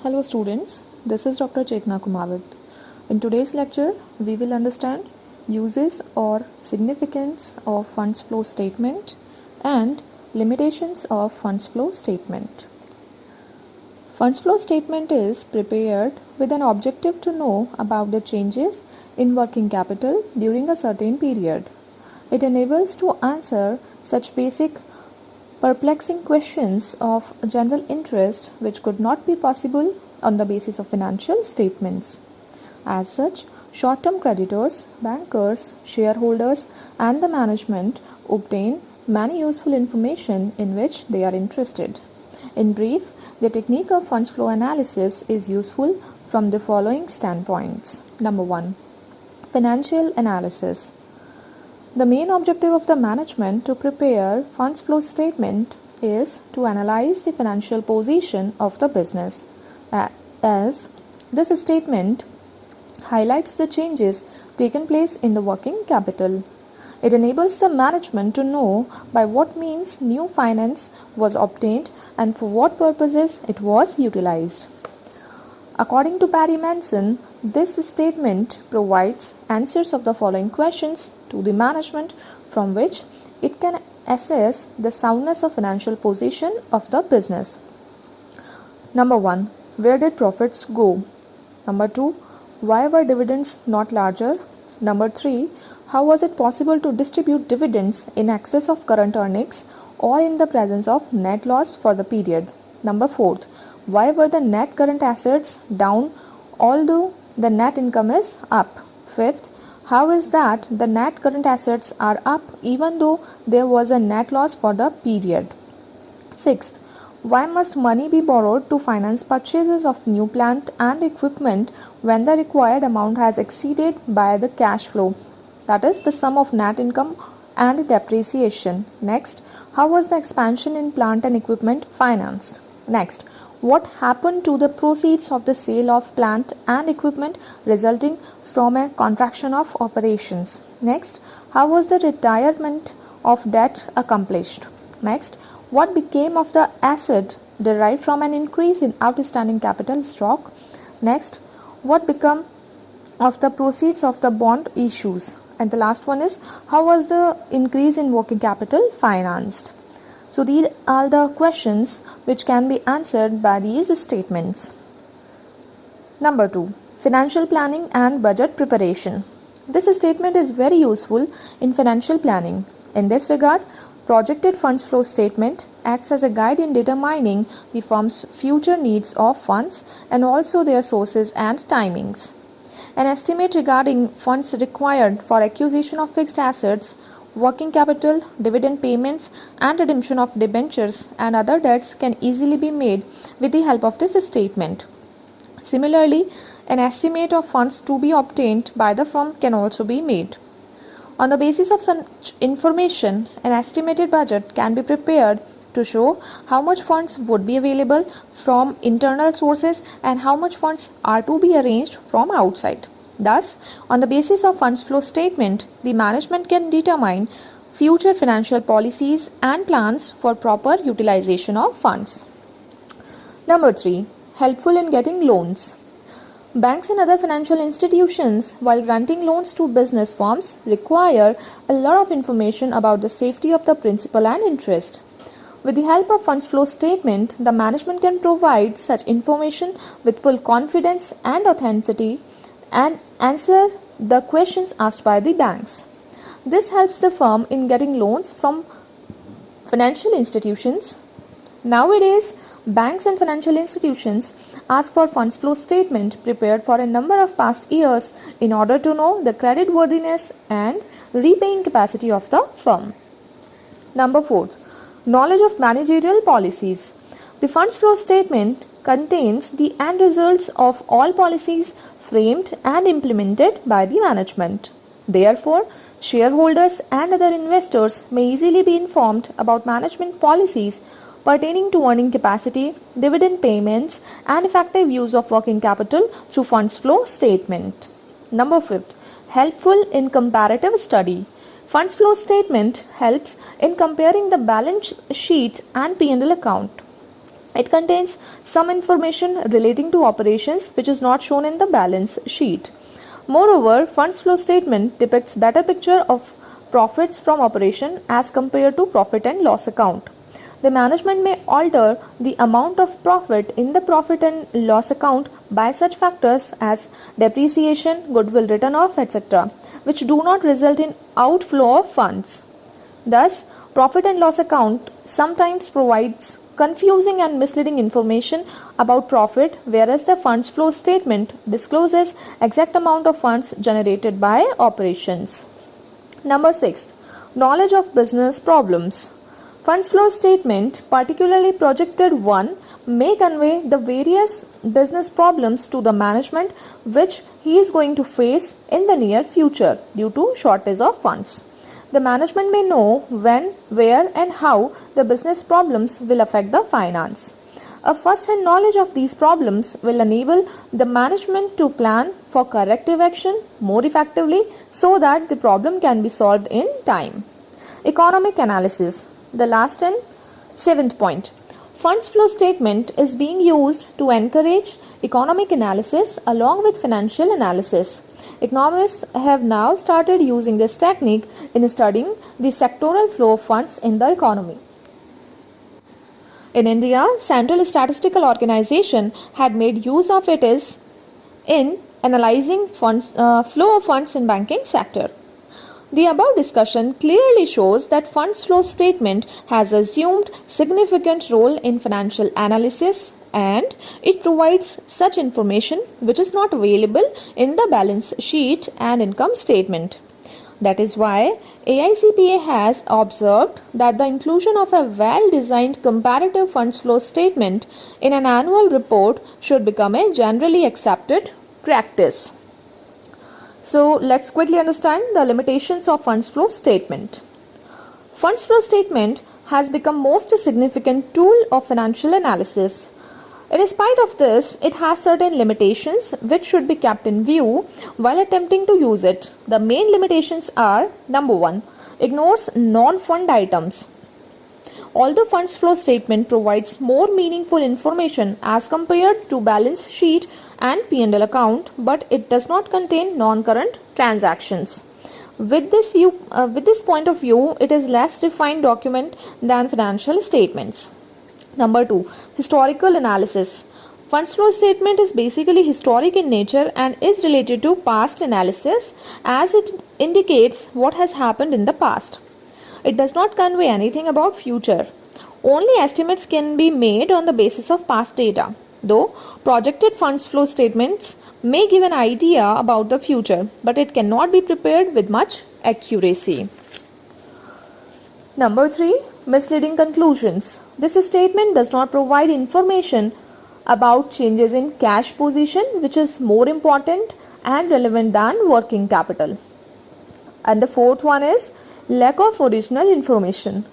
Hello students, this is Dr. Chetna Kumawat. In today's lecture, we will understand uses or significance of funds flow statement and limitations of funds flow statement. Funds flow statement is prepared with an objective to know about the changes in working capital during a certain period. It enables to answer such basic perplexing questions of general interest which could not be possible on the basis of financial statements. As such, short-term creditors, bankers, shareholders, and the management obtain many useful information in which they are interested. In brief, the technique of funds flow analysis is useful from the following standpoints. Number 1. Financial analysis. The main objective of the management to prepare funds flow statement is to analyze the financial position of the business, as this statement highlights the changes taken place in the working capital. It enables the management to know by what means new finance was obtained and for what purposes it was utilized. According to Barry Manson, this statement provides answers of the following questions to the management from which it can assess the soundness of financial position of the business. Number 1. Where did profits go? Number 2. Why were dividends not larger? Number 3. How was it possible to distribute dividends in excess of current earnings or in the presence of net loss for the period? Number 4. Why were the net current assets down although the net income is up? 5th, how is that the net current assets are up even though there was a net loss for the period? 6th, why must money be borrowed to finance purchases of new plant and equipment when the required amount has exceeded by the cash flow, that is the sum of net income and depreciation? Next, how was the expansion in plant and equipment financed? Next, what happened to the proceeds of the sale of plant and equipment resulting from a contraction of operations? Next, how was the retirement of debt accomplished? Next, what became of the asset derived from an increase in outstanding capital stock? Next, what became of the proceeds of the bond issues? And the last one is, how was the increase in working capital financed? So these are the questions which can be answered by these statements. Number 2. Financial planning and budget preparation. This statement is very useful in financial planning. In this regard, projected funds flow statement acts as a guide in determining the firm's future needs of funds and also their sources and timings. An estimate regarding funds required for acquisition of fixed assets, working capital, dividend payments, and redemption of debentures and other debts can easily be made with the help of this statement. Similarly, an estimate of funds to be obtained by the firm can also be made. On the basis of such information, an estimated budget can be prepared to show how much funds would be available from internal sources and how much funds are to be arranged from outside. Thus, on the basis of funds flow statement, the management can determine future financial policies and plans for proper utilization of funds. Number 3. Helpful in getting loans. Banks and other financial institutions, while granting loans to business firms, require a lot of information about the safety of the principal and interest. With the help of funds flow statement, the management can provide such information with full confidence and authenticity and answer the questions asked by the banks. This helps the firm in getting loans from financial institutions. Nowadays, banks and financial institutions ask for funds flow statement prepared for a number of past years in order to know the creditworthiness and repaying capacity of the firm. Number 4. Knowledge of managerial policies. The funds flow statement contains the end results of all policies framed and implemented by the management. Therefore, shareholders and other investors may easily be informed about management policies pertaining to earning capacity, dividend payments, and effective use of working capital through funds flow statement. Number 5. Helpful in comparative study. Funds flow statement helps in comparing the balance sheet and P&L account. It contains some information relating to operations which is not shown in the balance sheet. Moreover, funds flow statement depicts better picture of profits from operation as compared to profit and loss account. The management may alter the amount of profit in the profit and loss account by such factors as depreciation, goodwill written off, etc., which do not result in outflow of funds. Thus, profit and loss account sometimes provides confusing and misleading information about profit, whereas the funds flow statement discloses exact amount of funds generated by operations. Number 6. Knowledge of business problems. Funds flow statement, particularly projected one, may convey the various business problems to the management which he is going to face in the near future due to shortage of funds. The management may know when, where and how the business problems will affect the finance. A first-hand knowledge of these problems will enable the management to plan for corrective action more effectively so that the problem can be solved in time. Economic analysis. The last and 7th point. Funds flow statement is being used to encourage economic analysis along with financial analysis. Economists have now started using this technique in studying the sectoral flow of funds in the economy. In India, Central Statistical Organization had made use of it in analyzing flow of funds in banking sector. The above discussion clearly shows that funds flow statement has assumed significant role in financial analysis and it provides such information which is not available in the balance sheet and income statement. That is why AICPA has observed that the inclusion of a well-designed comparative funds flow statement in an annual report should become a generally accepted practice. So let's quickly understand the limitations of funds flow statement. Funds flow statement has become most significant tool of financial analysis. In spite of this, it has certain limitations which should be kept in view while attempting to use it. The main limitations are: number 1, ignores non-fund items. Although funds flow statement provides more meaningful information as compared to balance sheet and P&L account, but it does not contain non-current transactions. With this point of view, it is less refined document than financial statements. Number 2, historical analysis. Funds flow statement is basically historic in nature and is related to past analysis as it indicates what has happened in the past. It does not convey anything about future. Only estimates can be made on the basis of past data, though projected funds flow statements may give an idea about the future, but it cannot be prepared with much accuracy. Number 3, misleading conclusions. This statement does not provide information about changes in cash position, which is more important and relevant than working capital. And the 4th one is lack of original information.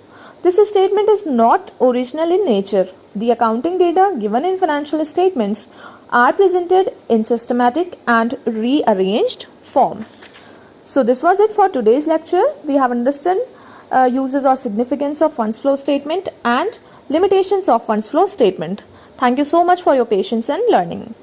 This statement is not original in nature. The accounting data given in financial statements are presented in systematic and rearranged form. So this was it for today's lecture. We have understood uses or significance of funds flow statement and limitations of funds flow statement. Thank you so much for your patience and learning.